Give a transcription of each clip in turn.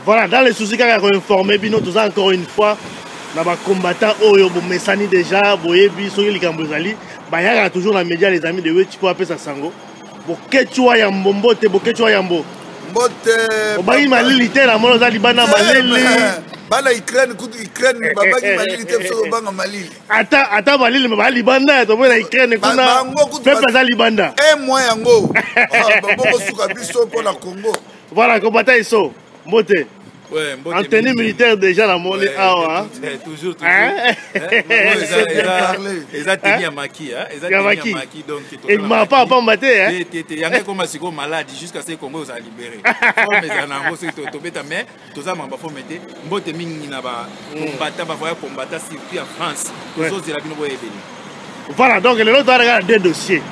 Voilà, dans les soucis qu'on a informé, nous tous encore une fois, nous avons combattant Oyo, Messani déjà, Boyebi, Soyeli Kambozali, il y a toujours dans les médias les amis de Wechi pour appeler ça Sango. Boketua Yambo, Mbote, Boketua Yambo. Mbote. Obagi Malili, la Monoza Libana Malili. Bana Ukraine, Babaki Malili, Banga Malili. Attends, Malili, mais Libanda, tu vois, Ukraine, peuple à Libanda. Un mois Yango. Baboko Soukabiso pour la Congo. Voilà, combattant Isso. Mbote. Ouais, en tenue militaire déjà dans mon lit. Toujours. Ils ont tenu à Maki. Et ne m'a pas combatté. Il y a comme si malade jusqu'à ce que Congo soit libéré. Mais tout ça m'a pas fait mettre. Mbote mingi na ba combattre surtout en France. Voilà, donc le autre a deux dossiers.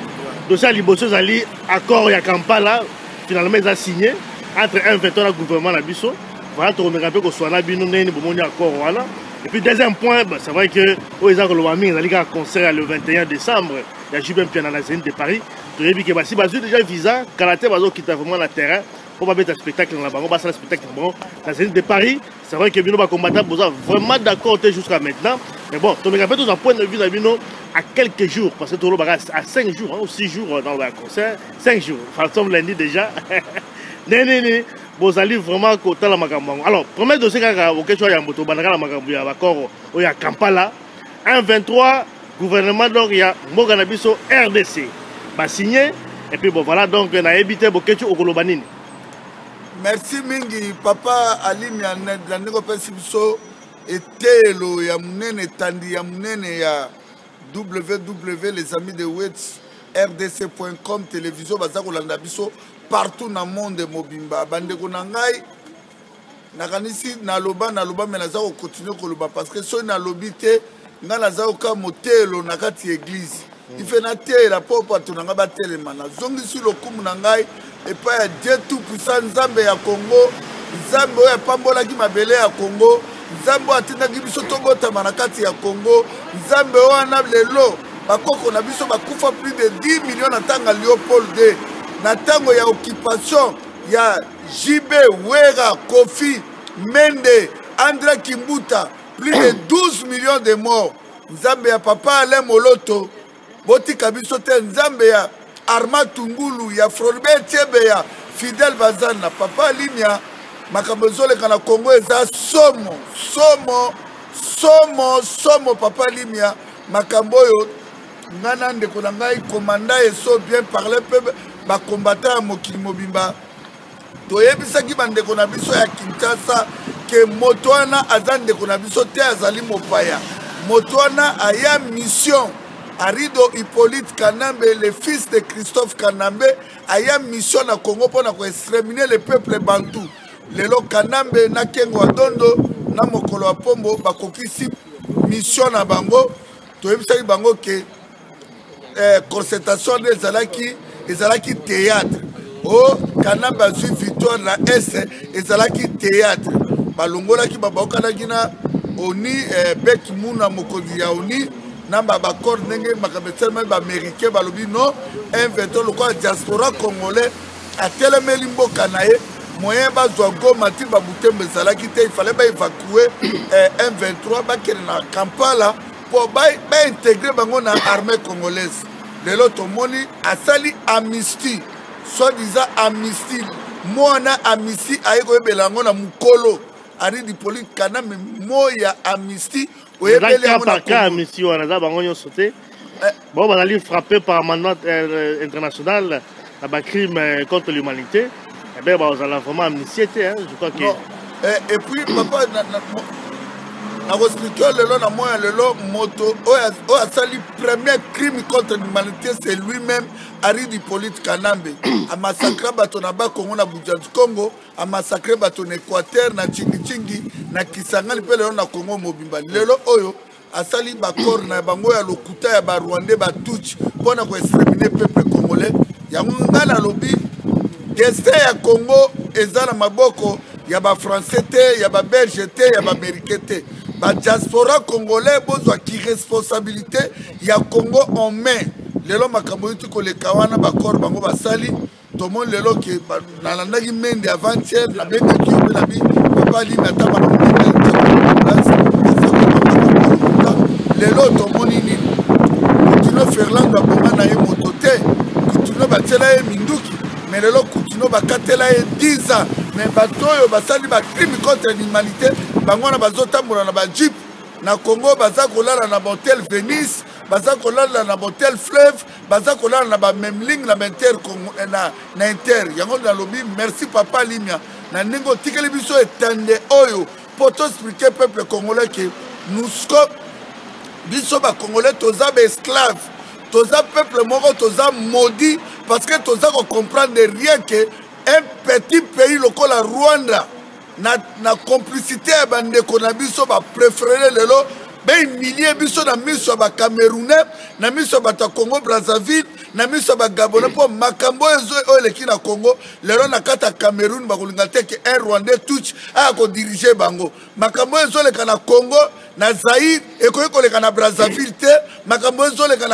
Dossier à Liboso Zali, accord à Kampala, finalement ils ont signé entre un veto le gouvernement la Bisso. Voilà, tu remarques que soit là, nous avons accord. Voilà. Et puis deuxième point, c'est vrai que ils ont un concert le 21 décembre. Il y a Jubin Piana dans la zone de Paris. Tu as vu que si tu as déjà visa, Karaté va quitter vraiment le terrain. On va mettre un spectacle dans la banque, on va faire un spectacle dans la zone de Paris. C'est vrai que nous avons combattu vraiment d'accord jusqu'à maintenant. Mais bon, tu remarques tout un point de vue à quelques jours, parce que tu as à 5 jours ou 6 jours dans le concert. 5 jours, enfin, nous sommes lundi déjà. Vous allez vraiment côté la Makambo. Alors, premier dossier auquel tu as moto, la Makambo, il y a l'accord, il y a Kampala. 1-23, gouvernement, donc il y a Moganabiso RDC. Bah signé, et puis bon, voilà, donc on a évité Boketu au Kolobanini. Merci Mingi, papa Alim Yanet, la négociation était le Yamunene Tandi Yamunene ya www les amis de Wets rdc.com télévision Bazako Landabiso. Partout dans le monde de Mobimba. Bande Konangai, nakanisi naloba mais nazako continuer koloba parce que so na lobité nga nazako ka motelo nakati église. Il fait na terre la papa tunanga ba telemana. Zongi si lokumu nangai et pas ya Dieu tout puissant Nzambe ya Congo. Nzambe ya pambola ki mabele ya Congo. Nzambe atinda ki biso tobota manakati ya Congo. Nzambe wana lelo bakoko na biso bakufa plus de 10 millions na tanga Léopold II. Na tango ya occupation ya JB Wera Kofi Mende André Kimbuta plus de 12 millions de morts. Nzambe ya papa Alain Moloto Boti Kabiso te Nzambe ya Arma Tungulu ya Floribert Tiebe ya Fidel Bazana papa Limia makambo ezoleka na Congo eza somo papa Limia makambo oyo ngana ndeko na ngai komanda eso bien parler peu ba combattant mokili mobimba toyebisaki bandeko na biso ya Kinshasa ke moto wana aza ndeko na biso te azali mopaya moto wana aya mission Arido Hippolyte Kanambe le fils de Christophe Kanambe aya mission na Congo pour exterminer le peuple bantou lelo Kanambe na Kengo Adondo na mokolo wa Pombo bakokisi mission na bango toyebisaki bango ke concertation de ezalaki théâtre o Kanamba zui victoire na S ezalaki théâtre balongolaki babaokanaki na oni Beki Muna mokonzi ya oni na babakor ndenge makabetselema baaméricain balobi no invento lokola diaspora congolais atelemeli mboka na ye moyen bazwa Goma ti babutembo ezalaki te ifale baévacue M23 bakende na Kampala po baintégre bango na armée congolaise. Lelo tomoni asali amnistie soi-disant amnistie mona amnistie ayeko ebelango na mukolo ari di Hippolyte Kanambe moya amnistie oyebelango na Congo amnistie wana za bango nyonso te bon bazali frappé par amendement international à ba crime contre l'humanité et ben bazala vraiment amnistie te je crois que et puis papa na expliquer lelo na moya lelo moto o asali premier crime contre l'humanité c'est lui-même Ari Hippolyte Kanambe a massacré bato na ba Congo na Buja du Congo a massacré bato na Équateur na Chingi na Kisangani pe lelo na Congo mobimba lelo oyo asali bakor na bango ya lokuta ya ba Rwandais ba Tutsi pona ko exterminer peuple congolais yango ngala lobi destin ya Congo eza na maboko ya ba français te ya ba belge te ya ba américain te ba diaspora congolais bozwa ki responsabilité ya Congo en main lelo makambo yuti koleka wana bakor bango basali tomon lelo ke nalandaki mende avant-hier na bengaki yobe na bi papa Aline atama lelo tomoni nini Coutinho Ferland aboma na ye moto te Coutinho batela ye minduki mais lelo Coutinho bakatela ye 10 ans mais bato oyo basali bacrime contre l'humanité bango na bazotambola na bajeep na Congo baza kolala na hotel Venise baza kolala na hotel Fleuve baza kolala na bamemling na Inter na Inter yango na lobi merci papa Limia na ndenge otikeli biso etande oyo po toexplike peuple congolais ke nous biso ba congolais toza ba esclave toza peuple moko toza maudit parce que toza ko comprendre rien que un petit pays lokola Rwanda na complicité ya bandeko na biso ba préférer lelo ba humilier biso na miso ba Camerounais na miso ba Congo Brazzaville na miso ba Gabonais po makambo ezo oleki na Congo lelo na kata Cameroun ba kolinga te ke un Rwandais touch a ko diriger bango makambo ezo leka na Congo na Zaïre ekoki koleka na Brazzaville te makambo ezo leka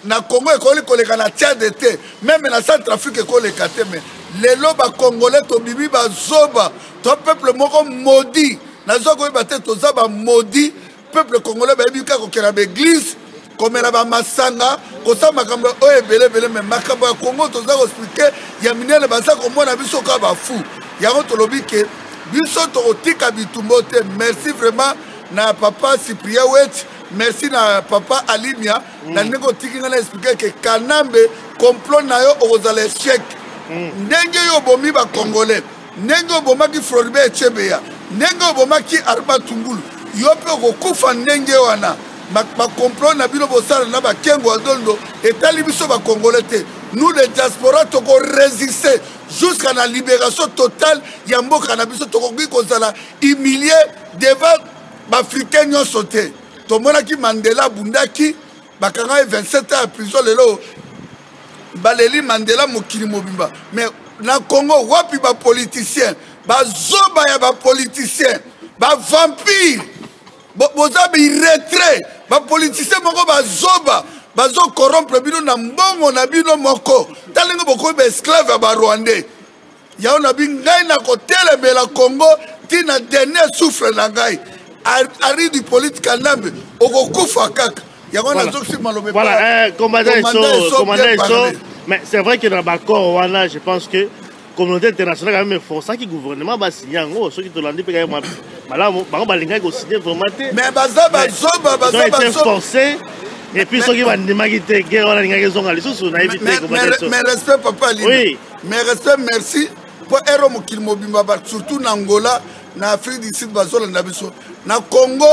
na Congo ekoli koleka na Tchad te même na Centrafrique ekoleka te mais lelo ba Congolais to bibi ba zoba to peuple moko maudit nazo koyeba te toza ba maudit peuple congolais ba yebika kokela ba église komela ba masanga kosa makambo oyo ebele mais makambo ya Congo toza ko expliquer ya minene baza komona biso ka ba fou yango tolobi ke biso to otika bitumbo te merci vraiment na papa Cyprien Wet merci na papa Alimia na ndeko tikinga na expliquer ke Kanambe complot na yo ozala échec ndenge yo bomi ba congolais ndenge obomaki Floribert Echebeya ndenge obomaki Arba Tungulu yo pe kokufa ndenge wana ba complot na bino bosala na ba kengo adondo etali biso ba congolais te nous les diaspora to ko résister jusqu'à la libération totale ya mboka na biso to ko kozala humilié devant ba africain nyonso te tomonaki Mandela bundaki bakanga 27 ans à prison lelo baleli Mandela mokili mobimba mais na Congo wapi ba politicien ba zoba ya ba politicien ba vampire boza bi retrait ba politicien moko ba zoba bazo corrompre bino na mbongo na bino moko talingo boko ba esclave ba Rwandais yao na bingai na kotele bela Congo tina dernier souffle na ngai ari du politique Kanambe okokufa kaka yango na zoksi malobe voilà commandant mais c'est vrai que dans l'accord wana je pense que communauté internationale quand même force qui gouvernement va signer ngo ceux qui te l'ont dit quand même malamu bango balinga ko signer vraiment mais baza forcé et puis ceux qui vont demander te guerre wana linga zonga lisusu na éviter mais respect papa Ali oui mais respect merci pour ero mokili mobimba surtout na Angola na Afrique du Sud bazola na biso na Congo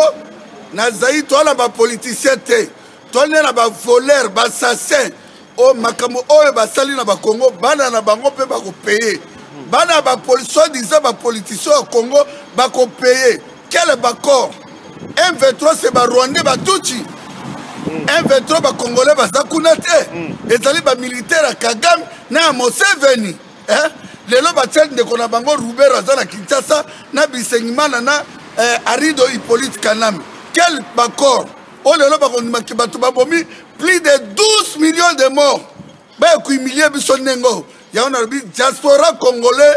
na Zaïre to na ba politicien te to na ba voleur ba assassin o makambo oyo basali na ba Congo bana na bango pe ba ko payer bana ba police disant ba politicien au Congo ba ko payer quel accord M23 c'est ba Rwandais ba tuchi M23 ba Congolais ba zakunate ezali ba militaire Kagame na Museveni lelo ba tchèque de kona bango Roubert azana Kinshasa na Bisengimana na Arido Hippolyte Kanambe quel accord o lelo ba kona bato ba bomi plus de 12 millions de morts ba ko humilier biso nengo ya on a dit diaspora congolais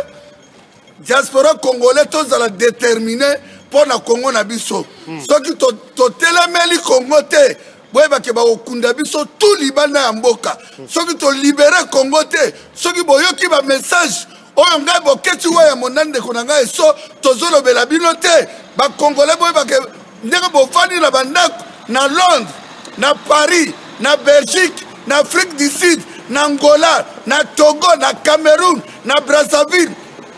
tous à la déterminer pour na Congo na biso soki to telemeli Congo te boyeba ke ba okunda biso tout libana ya mboka soki to libérer Congo te soki boyoki ba message oyo ngai boketi wa monande ko nanga eso tozolobela bino te ba congolais boyeba ke ndenge bofani na bandako na Londres na Paris na Belgique na Afrique du Sud na Angola na Togo na Cameroun na Brazzaville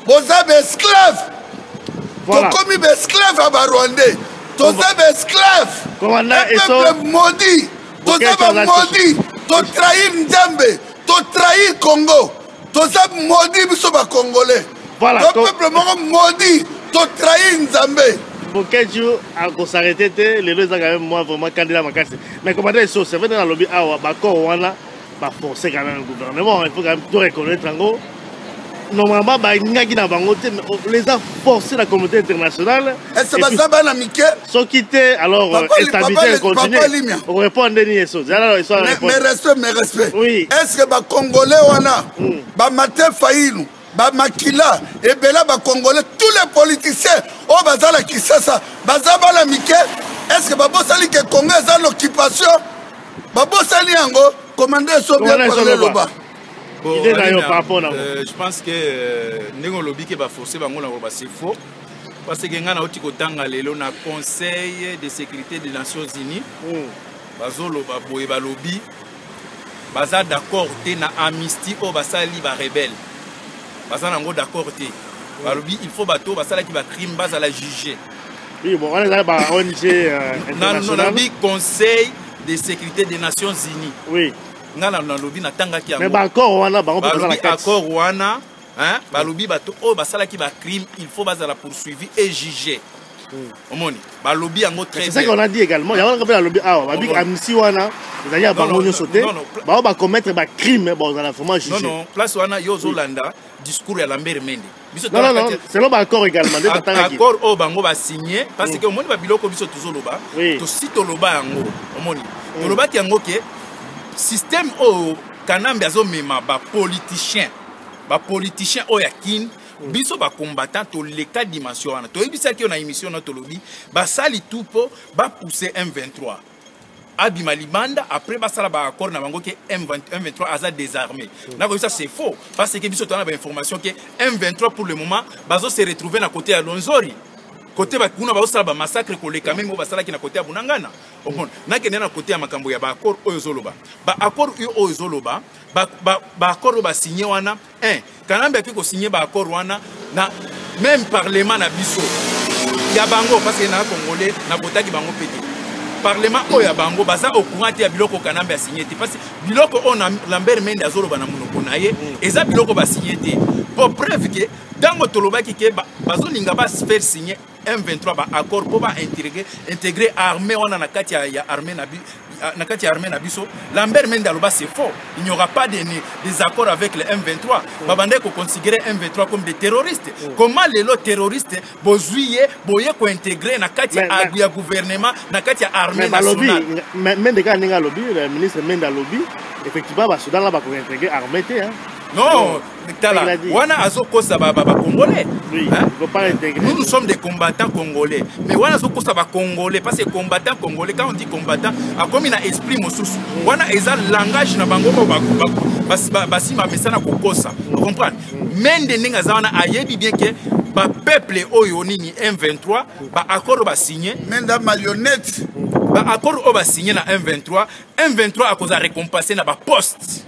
boza be esclave voilà tokomi be esclave aba Rwandais toza be esclave commandant eso maudit toza ba maudit to trahir Nzambe to trahir Congo toza maudit biso ba Congolais voilà to peuple moko maudit to trahir Nzambe pour quel jour à s'arrêter les deux quand même moi vraiment candidat ma casse mais commandant eso c'est vrai dans le lobby awa ba ko wana ba forcer quand même le gouvernement il faut quand même tout reconnaître en gros normalement ba ngaki na bango te les a forcé la communauté internationale est-ce que ça va na mike sont quittés alors stabilité continue on répond ni eso alors mais respect oui est-ce que ba congolais wana ba matin faïlu Makila, et Bela, Congolais, tous les politiciens, oh, Bazala qui sait ça, Bazabala Mike, est-ce que Babo Sali que Congo est en occupation? Babo Sali Ango, commandant Sobia parler Loba. Je pense que Négo Lobi qui va forcer Bango c'est faux. Parce que nous avons un Conseil de sécurité des Nations Unies. Bazolo Baboeba Lobi. Baza d'accord na amnistie au basali ba rebelle. Baza nango d'accord te. Balobi il faut bateau basala qui va crime base à la juger. Oui bon on est là ba ONG international. Non Conseil de sécurité des Nations Unies. Oui. Ngana na lobi na tanga ki. Mais ba accord wana ba on peut la carte. Accord wana hein balobi bateau au basala qui va crime il faut base à la poursuivi et juger. Omoni balobi yango très bien. C'est ça qu'on a dit également. Il y a un lobby ba bi amnistie wana ils a bango sauter. Ba commettre ba crime bon dans la format jugé. Non place wana yo Zolanda discours ya Lambert Mende. Non c'est là ba accord également accord au bango ba signé parce que omoni ba biloko biso tozoloba to sito loba yango omoni to loba ki yango ke système au Kanambe azo mema ba politicien o yakin biso ba combattant to leka dimension wana to ebisa ki on a émission na to lobi ba sali tout po ba pousser M23 abima libanda après ba sala ba accord na bango ke M23 aza désarmé na ko ça c'est faux parce que biso to na ba information que M23 pour le moment bazo se retrouver na côté ya Lonzori côté ba kuna ba sala ba massacre ko leka même ba sala ki na côté ya Bunangana okon na ke na côté ya makambo ya ba accord oyo zoloba ba accord oyo zoloba ba accord ba signé wana Kanambe a pu signer ba accord wana na même parlement na biso ya bango parce que na congolais na kota ki bango pété parlement o ya bango baza au courant ya biloko Kanambe a signé parce que biloko on a Lambert Mende azoloba na monoko na ye eza biloko ba signé te pour preuve que dango toloba ki ke bazo linga ba faire signer M23 ba accord pour ba intégrer armée wana na kati ya armée na kati armée na biso Lambert Mende aloba c'est faux il n'y aura pas des accords avec le M23 babande ko considérer M23 comme des terroristes comment les terroristes bozuye boye ko intégrer na kati ya gouvernement na kati ya armée nationale Mende ka ninga lobby le ministre Mende lobby effectivement ba Soudan là ba ko intégrer armée te hein. Non, wana azoko saba congolais. Oui, faut pas intégrer. Nous sommes des combattants congolais. Mais wana azoko saba congolais parce que combattant congolais quand on dit combattant a comme un esprit mosusu. Wana eza langage na bango basi ma mesana kokosa. Vous comprenez? Mende ninga za wana ayebi bien que ba peuple oyo nini M23 ba accord ba signé Menda marionnette. Ba accord o ba signé na M23 a cause récompenser na ba poste.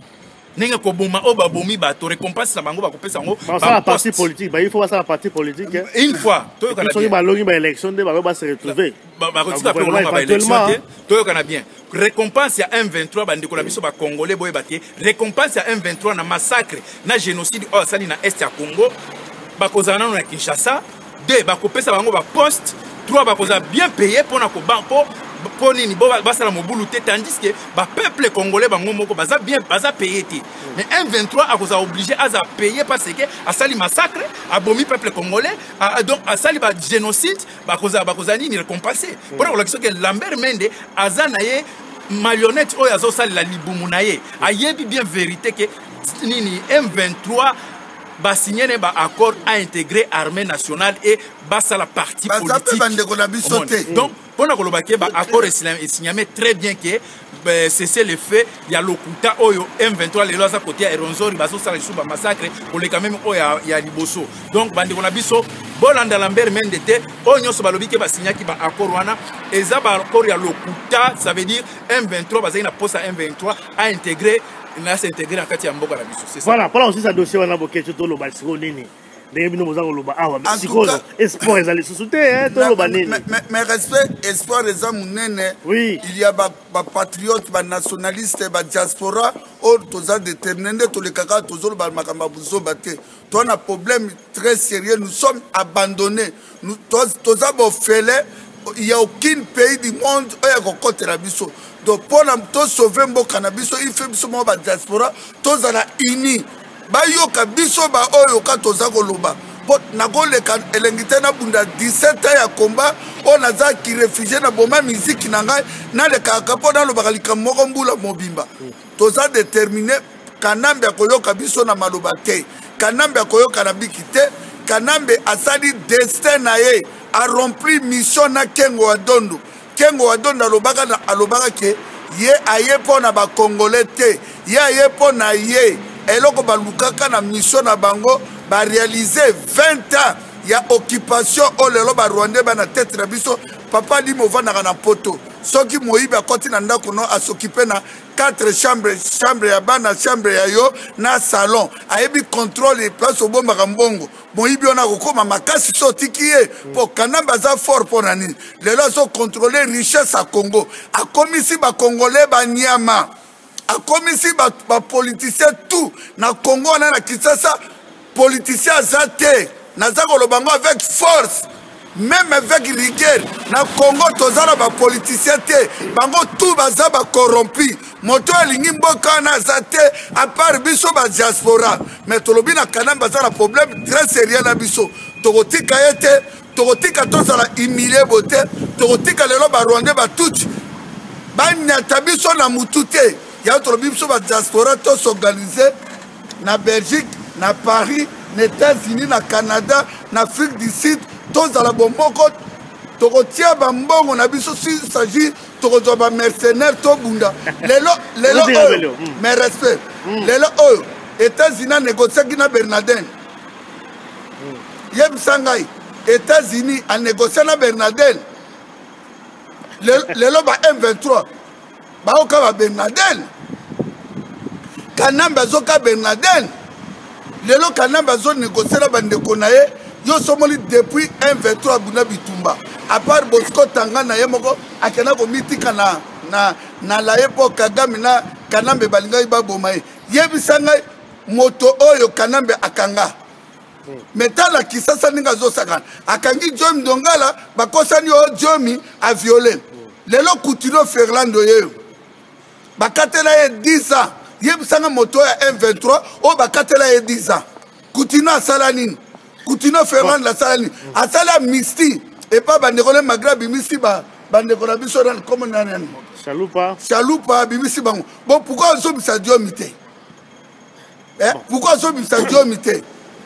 Nenga ko boma o ba bomi ba to récompense na bango ba ko pesa ngo ba parti politique ba il faut ça la partie politique une fois to kana bien ba longi ba élection de ba se retrouver ba retrouver pour longi ba élection to kana bien récompense ya M23 ba ndeko na biso ba congolais boye baté récompense ya M23 na massacre na génocide o sali na est ya Congo ba kozana na Kinshasa de ba ko pesa bango ba poste 3 ba koza bien payé pour na ko banko Ponini basala mobulu te tandis que ba peuple congolais bango moko baza bien baza payé te mais M23 a koza obligé à payer parce que a sali massacre a bomi peuple congolais donc a sali ba génocide ba koza ni récompensé pour la question que Lambert Mende azanaye marionnette oyo azo sali la libumu na ye ayebi bien vérité que nini M23 ba signé ne ba accord à intégrer armée nationale et basa la partie politique donc pour nous que ba accord est signé très bien que cesser le fait il y a lokuta oyo M23 les lois à côté à Ronzori baso sala sous ba massacre pour les quand même oya ya liboso donc bande na biso bolanda Lambert Mende te onyo so balobi ke ba signé ki ba accord wana eza ba accord ya lokuta ça veut dire M23 bazina poste à M23 à intégrer na s'intégrer en kati ya mboka na biso c'est ça voilà pour aussi ça dossier wana boke to lo ba siko nini ndenge bino loba awa siko espoir ezali susute hein to lo ba nini mais respect espoir eza munene oui il y a ba patriote ba nationaliste ba diaspora or toza déterminé to le kaka tozolo ba makamba buzo baté to on a problème très sérieux nous sommes abandonnés nous toza bo fele il y a aucun pays du monde oya kokote la biso donc pour nous sauver mboka na biso il fait biso mo ba diaspora tozala uni ba yoka biso ba oyo ka toza koloba po na koleka elengite na bunda 17 ans ya combat on aza ki réfugié na boma musique na ngai na le kaka po na loba kalika moko mbula mobimba toza déterminé Kanambe koyoka biso na maloba te Kanambe akoyoka na biki te. Kanambe asali destin na ye a rempli mission na Kengo Adondo. Kengo Adondo alobaka ke ye aye pona ba Congolais te. Ye aye pona ye eloko balukaka na mission na bango ba réaliser 20 ans ya occupation o lelo ba Rwandais ba na tête na biso. Papa li movana na poto. Soki moyibi akoti na ndako no asoccuper na 4 chambres, chambre ya bana, chambre ya yo na salon. Ayebi contrôle et place au bomba kambongo. Moyibi ona kokoma makasi so tikiye po Kanambe za fort pour nani. Lelo so contrôler richesse à Congo. A komisi ba Congolais ba nyama. A komisi ba politicien tout na Congo na Kinshasa politicien zate. Nazako lo bango avec force. Même avec rigueur, na Congo tozala ba politicien te, bango tout baza ba corrompu. Moto alingi mboka na zate à part biso ba diaspora. Mais tolobi na Kanambe baza la problème très sérieux na biso. Tokotika yete, tokotika tozala humilié bote, tokotika lelo ba Rwandais ba tout. Ba nyata biso na mutute. Ya tolobi biso ba diaspora to s'organiser na Belgique, na Paris, na États-Unis, na Canada, na Afrique du Sud. Tous à la bomboko, tokotia bambongo na biso s'il s'agit tokozo ba mercenaire to bunda. Lelo mais respect. Lelo États-Unis négocié na Bernardin. Yeb Sangai États-Unis a négocié na Bernardin. Lelo ba M23. Ba oka ba Bernardin. Kanambe azoka Bernardin. Lelo Kanambe azo négocié na bandeko na ye. Yo somoli depuis 1-23 Buna Bitumba. À part Bosco Tangana Yemoko, akena ko mitika na la époque Kagame na Kanambe balinga ibabomae. Yebisanga moto oyo Kanambe akanga. Metala Kisasa ninga zo sakana. Akangi Jomi Ndongala bakosani o Jomi a violé. Lelo Coutinho Ferlando ye. Bakatela ye 10 ans. Yebisanga moto ya 1-23 o bakatela ye 10 ans. Coutinho asalanini. Coutinho Ferrand la salani. Asala misti. Et pas bandekole Maghreb bimisi ba bandekole biso dans comme nani. Chaloupa bimisi bango. Bon pourquoi on ça Dieu mité? Pourquoi on ça Dieu mité?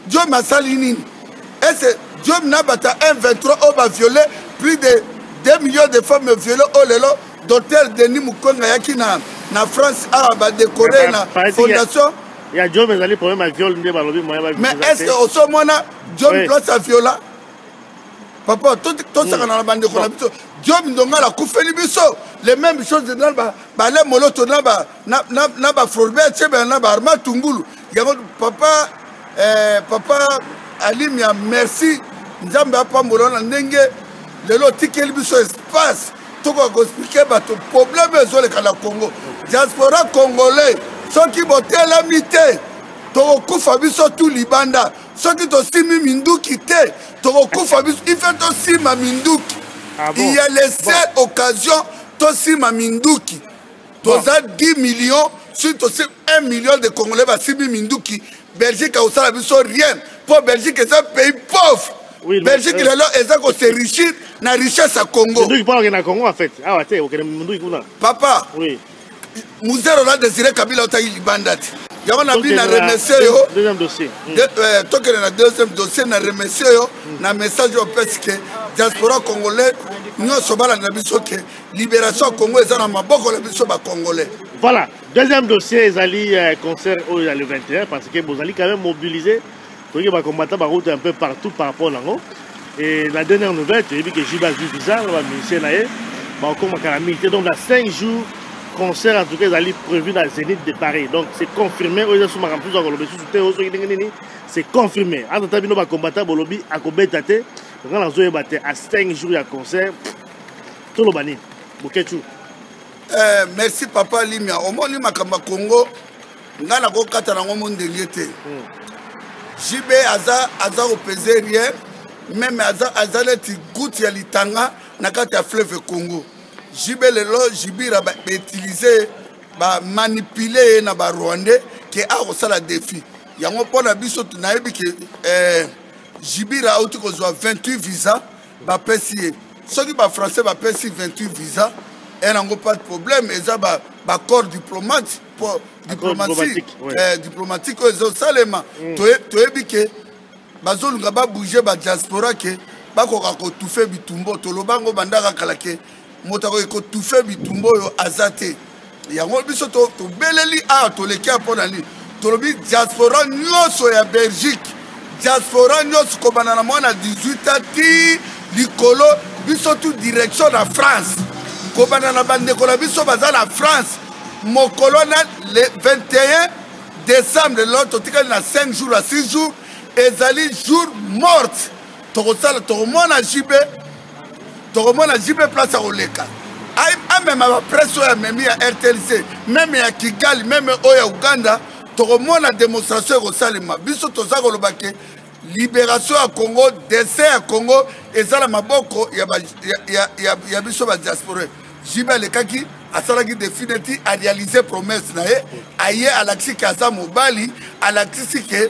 Dieu m'a salini. Est-ce Dieu n'a pas 1-23 on va violer plus de 2 millions de femmes violées au lelo docteur Denis Mukonga yaki na France a ba décorer na fondation. Il y a Dieu mais les problèmes à viol mais est-ce que au sommet Dieu place à viola papa tout ça dans la bande de Dieu ndonga la kufeli biso les mêmes choses dans ba les moloto na ba Floribert Tchebe na ba Arma Tungulu yango papa Alimia merci nzambe apa molona ndenge lelo tikeli biso espace to ko expliquer ba to problème ezole kala Congo diaspora congolais ceux qui botaient la mité, Toko Fabiso tout Libanda, ceux qui t'ont simi Minduki te, Toko Fabiso, il fait aussi ma Minduki. Il y a les seules occasions, aussi ma Minduki. Toza 10 millions, sur aussi 1 million de Congolais, simi Minduki. Belgique a aussi rien. Pour Belgique, c'est un pays pauvre. Oui, Belgique, il est là, et ça, c'est riche, na richesse à Congo. Minduki parle à Congo en fait. Ah ouais, papa. Oui. Mouzero la désiré Kabila otayi libandati. Yako na bi na remercier yo. Deuxième dossier. Tokele na deuxième dossier na remercier yo na message au parce que diaspora congolais nous sobala na biso que libération Congo eza na maboko la biso ba congolais. Voilà, deuxième dossier ezali concert au le 21 parce que bozali quand même mobilisé pour que ba combattant ba route un peu partout par rapport là. Et la dernière nouvelle, tu as vu que Jiba du bizarre va ministère na ye ba ko makala milité donc dans 5 jours concert en tout cas ils prévu dans le Zénith de Paris donc c'est confirmé c'est confirmé entre temps nos combattants bolobi akobetate donc on a joué à 5 jours de concert tout le bani Bokechu merci papa Limia au moins makamba Congo ngana ko kata na monde liete JB aza opéser rien même aza leti goutte ya litanga na kata fleuve Congo Jibe lelo Jibira ba utiliser ba manipuler na ba Rwandais qui a reçu la défi. Yango pona biso tunayebi ke Jibira auto ko 28 visa ba pesi. Ceux qui ba français ba pesi 28 visa et n'ango pas de problème et ça ba corps diplomate diplomatique oyo ezosalema toyebi ke bazolunga babouge badiaspora ke bakoka kotufe bitumbo tolobango bandaka kala ke moto akoki kotufe bitumbo oyo aza te yango biso tobeleli awa toleki mpo na nini tolobi diaspora nyonso ya Belgique diaspora nyonso kobanda na mwana 18 ti likolo biso tu direction na France kobanda na bandeko na biso baza na France mokolo na le 21 décembre lelo totikali na 5 jours à 6 jours ezali jour morte tokosala tokomona jibe place ya koleka amema bapresse oyo amemi ya RTLC meme ya Kigali meme oyo ya Uganda tokomona démonstration ekosalema biso toza koloba ke libération ya Congo décès ya Congo ezala maboko ya biso badiaspora jibe alekaki asalaki definiti aréaliser promesse na ye aye alakisi ke aza mobali alakisi ke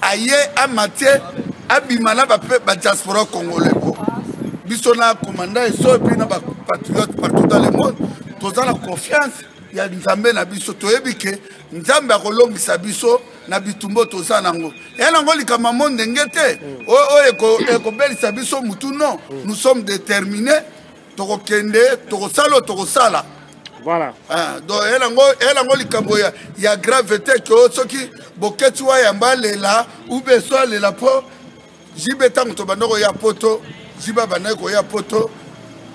aye amatie abima na badiaspora congolais bo biso na commandant eso epi na bapatriote partout dans le monde toza na confiance ya nzambe na biso toyebi ke nzambe akolongisa biso na bitumbo toza nango ya nango likama mo ndenge te oyo ekobelisa biso mutu non nous sommes déterminés tokokende tokosala voilà donc elango likambo ya gravité ke soki boketi wa yamba lela ube so lela po jibe tango to bandoko ya poto jiba bandako ya poto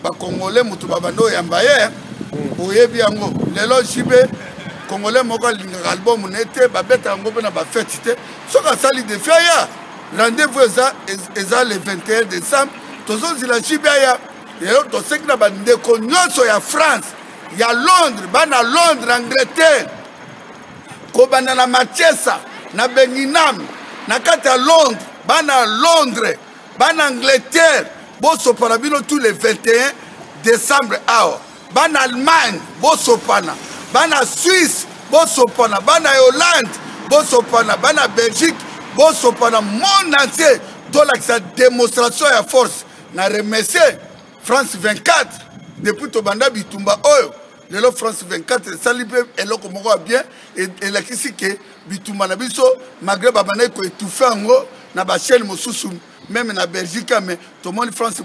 ba congolais mutu babando yamba ye oyebi yango lelo jibe congolais moko linga album nete babeta yango na ba fête te soka sali de faya rendez-vous eza le 21 décembre tozo zila jibe ya lelo to sekna bandeko nyonso ya France ya Londres bana Londres Angleterre kobanda na Manchester na Birmingham na kati ya Londres bana Londres bana Angleterre bosopana bino tous les 21 décembre awa bana Allemagne bosopana bana Suisse bosopana bana Hollande bosopana bana Belgique bosopana monde entier tolakisa démonstration ya force na remercier France 24 depuis tobanda bitumba oyo lelo France 24 salipe eloko moko bien et la kisi ke bitumba na biso malgré babana ko étouffer ngo na ba chaîne mosusu même na Belgique mais tout le monde France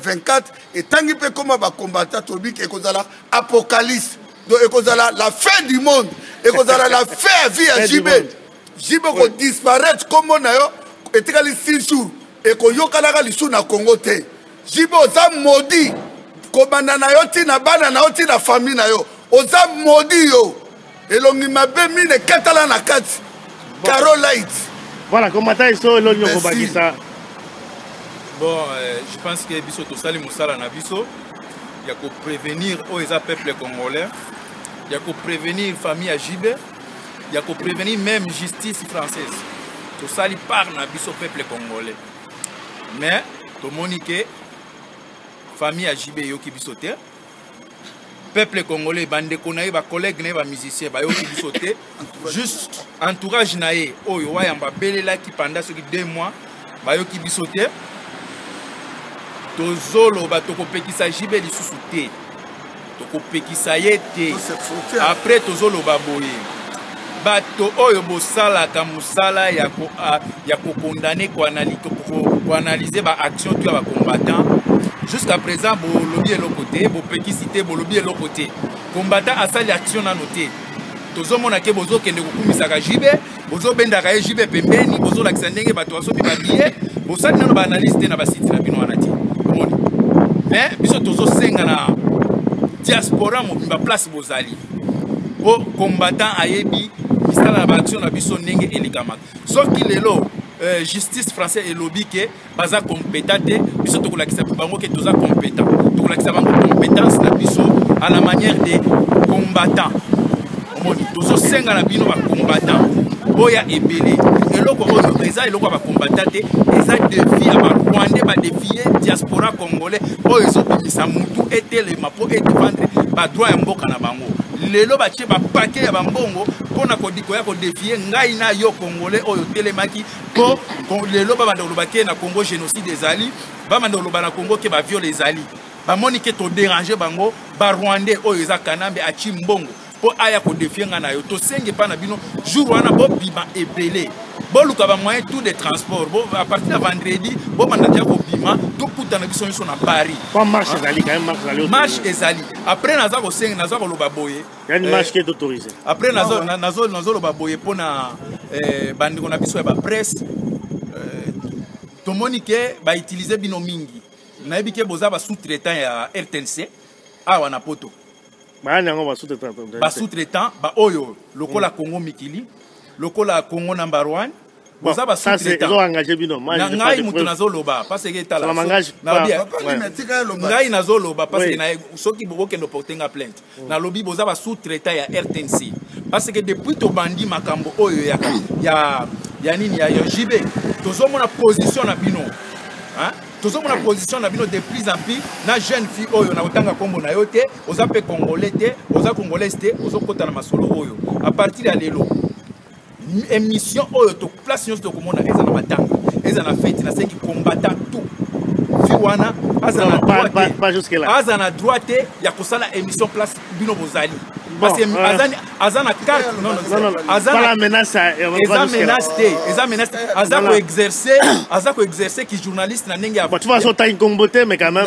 24 et tangi pe comme ba combattant tobi ke kozala apocalypse donc ekozala la fin du monde ekozala la fin vie à jibe ko disparaître comme na yo etikali 6 jours et ko yokala lisu na Congo te jibe oza maudit kobanda na yo tina bana na yo tina famille na yo oza maudit yo elongi mabe mine katala na kati Carolite voilà comment ça iso elongi kobakisa bon je pense que biso to sali musala na biso ya ko prévenir o eza peuple congolais ya ko prévenir famille à Jibe ya ko prévenir même justice française to sali par na biso peuple congolais mais to monique famille à Jibe yoki bisote peuple congolais bande konaye ba collègue na ba musicien ba yoki bisote juste entourage naé oyo wayamba belela ki pendant ce 2 mois ba yoki bisote tozolo ba tokopekisa Jibe lisusu te tokopekisa yete après tozolo ba boye bato oyo bosala ka musala ya ko condamner ko analyser ba action tu ba combattant. Jusqu'à présent, le lobby est l'autre côté, le petit cité, le lobby est l'autre côté. Combattant à ça, l'action à noter. Tozo monake bozo kende kukumisaka jibe, bozo bendaka jibe pembeni, bozo laksandenge bato aso bi babiye, bozo nano ba analyste na ba site na bino wanati. Komoni. Mais biso tozo senga na diaspora mo bimba place bozali. Bo combattant ayebi, misala ba action na biso ndenge elikama. Soki lelo justice français et lobby que baza compétent biso to kolakisa bango que toza compétent to kolakisa bango compétence na biso à la manière des combattants omoni tozo senga na bino ba combattants boya ebele eloko oyo eza eloko ba combattants eza défi à ba Rwandais ba défier diaspora congolais oyo zo bimisa mutu etele mapo et défendre ba droit ya mboka na bango lelo ba tie ba paquet ya bambongo pona kodiko ya ko défier ngai na yo congolais oyo telemaki po lelo ba banda lobake na Congo génocide des ali ba banda lobana Congo ke ba viol les ali ba moni ke to déranger bango ba Rwandais oyo za kanambe achi mbongo pour aya ko défier ngana yo to senge pa na bino jour wana bo bima ebele bo luka ba moyen tout de transport bo à partir de vendredi bo mandatia ko bima to puta na biso na Paris pas marche ezali quand même marche ezali après naza ko senga naza ko loba boye il y a une marche qui est autorisée après nazo loba boye pona bandiko na biso ya ba presse tomoni ke ba utiliser bino mingi na yebi ke boza ba sous-traitant ya RTNC awa na poto ba sous-traitant ba oyo lokola Congo Mikili lokola Congo number 1 boza ba sous-traitant ngai mutu nazoloba parce que tala ngai nazoloba parce que na soki bokendo porter plainte na lobby boza ba sous-traitant ya RTNC parce que depuis to bandi makambo oyo ya nini ya JB tozomona position na bino hein tozomona position na bino de plus en plus na jeune fille oyo na otanga kombo na yo te oza pe congolais te oza congolais te ozokota na masolo oyo à partir ya lelo émission oyo to place nyonso tokomona eza na matanga eza na fête na sengi combattant tout fiwana aza na droite ya kosala émission place bino bozali parce que azana carte non azana menace aza ko exercer qui journaliste na ndenge ya tu vas sauter une comboté mais quand même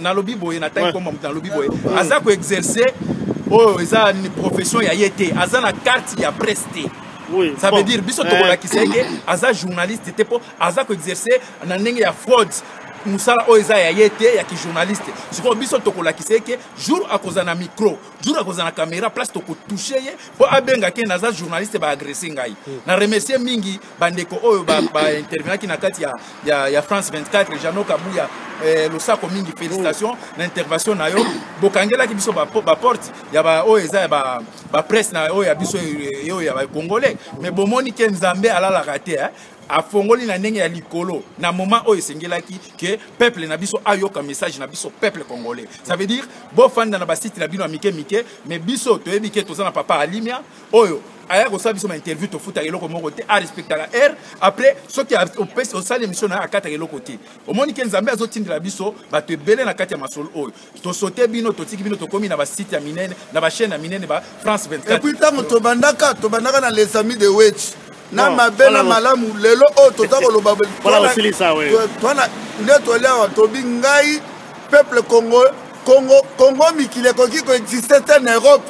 na lobby boy na taille comme na lobby boy aza ko exercer oh eza une profession ya yete azana carte ya preste. Oui, ça veut dire biso tokola kiseke aza journaliste te po aza ko exercer na ndenge ya fraude musala oza ya yete ya ki journaliste siko biso tokola kiseke jour akoza na micro jour akoza na caméra place toko toucher ye po abenga ke naza journaliste ba agresser ngai na remercier mingi bandeko oyo ba intervenant ki na kati ya France 24 Jano Kabuya lo sako mingi félicitations na intervention na yo bokangela ki biso ba porte ya ba oza ya ba presse na oyo ya biso yo ya ba congolais mais bomoni ke Nzambe alala raté a fongoli na ndenge ya likolo na moment oyo esengelaki ke peuple na biso ayoka message na biso peuple congolais ça veut dire bo fanda na basite na bino ya mike mais biso toyebi ke toza na papa Alimia oyo aya ko sa biso ma interview to futa eloko moko te a respecter la air après ce qui a au salle émission na akata eloko te omoni ke Nzambe azotindela biso ba te belé na kati ya masolo oyo to sauter bino to tiki bino to komi na basite ya minene na ba chaîne ya minene ba France 24 et puis tango to bandaka na les amis de Wetch na mabela malamu lelo o tota ko loba voilà aussi ça ouais twana ndeto leo to bingai peuple Congo mikile ko ki ko exister en Europe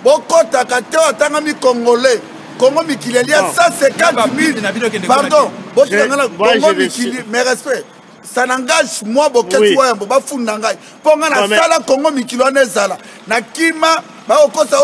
bokota kate otanga mi congolais Congo mikile il y a 150 000 pardon botanga Congo mikile mais respect ça n'engage moi boketu wa ba funda ngai ponga na sala Congo mikile on ezala na kima ba okosa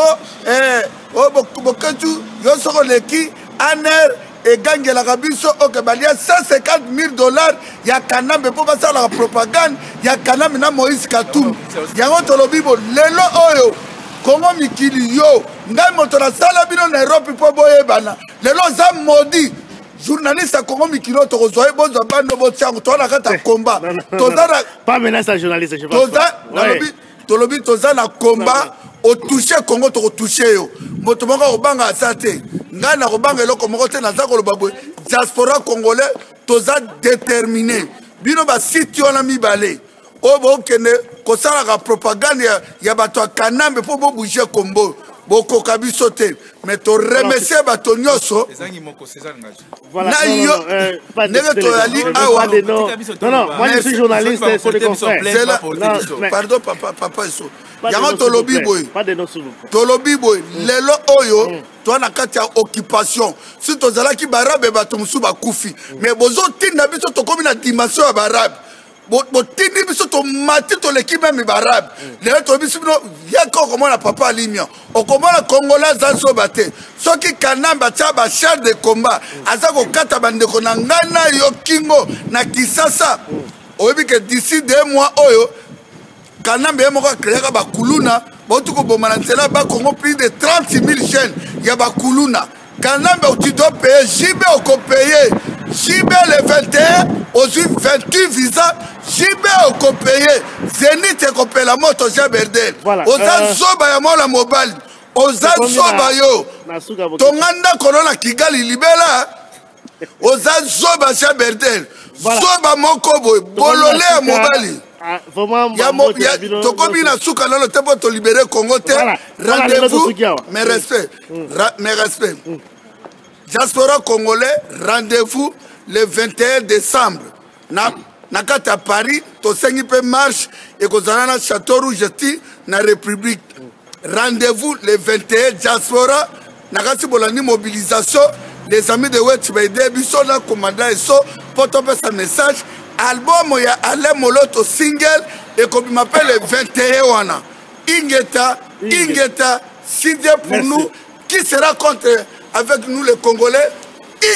o boketu yo soko leki aner et gagne la rabiso ok balia $150,000 ya kanambe pour passer la propagande ya kanambe na Moïse Katumbi ya ngoto lobibo lelo oyo Congo mikili yo ngai moto na sala bino na Europe po boye bana lelo za maudit journaliste à Congo mikilo to zoye bozo bando bo tiango to na kata combat tozana pas menace à journaliste je pense to lobi toza na combat au toucher Congo to toucher yo moto moko obanga asate nga na kobanga eloko moko te naza koloba boye diaspora congolais toza déterminé bino ba site wana mibale oyo bokende kosalaka propagande ya bato ya kanambe mpo bobouge kombo bokoka biso te mais to remercie bato nyonso na yo ndenge toyali awa non moi je suis journaliste c'est le confrère pardon papa eso yango tolobi boye tolobi boye lelo oyo toa na kati ya occupation si tozalaki barabe bato mosusu bakufi mais bozotinda biso tokomi na dimension ya barabe botindi biso tomati toleki meme barabe lelo toyebi biso bino yaka okomona papa Alimia okomona congolais aza nsoba te soki kanambe atia bachar de combat aza kokata bandeko na ngai na yo kingo na Kisasa oyebi ke d'ici 2 mois oyo kanambe ye moko akreaka bakuluna bauti koboma na nzela bakongo plus de 30 000 jeunes ya bakuluna kanambe tu dois payer JB okopeye JB le 21 ozwi 28 visa JB okopeye Zenith ekopela moto Jaberdel oza zoba ya mola mobile oza zoba yo tonganda kolona Kigali libela oza zoba Jaberdel zoba moko boye bolole ya mobali tokomi na suka lolo te po tolibere Congo te. Rendez-vous, mes respects, mes respects. Diaspora congolais, rendez-vous le 21 décembre. Nakata Paris, to sengi pe marche et kozana na Château Rouge na République. Rendez-vous le 21 diaspora. Nakati bolani mobilisation. Les amis de West Baïdé, biso na commandant eso pour tomber sa message. Album ya Alain Moloto single et comme il m'appelle le 21 wana. Ingeta, Sidé pour nous. Qui sera contre avec nous les Congolais?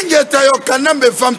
Ingeta yo kanambe vampire.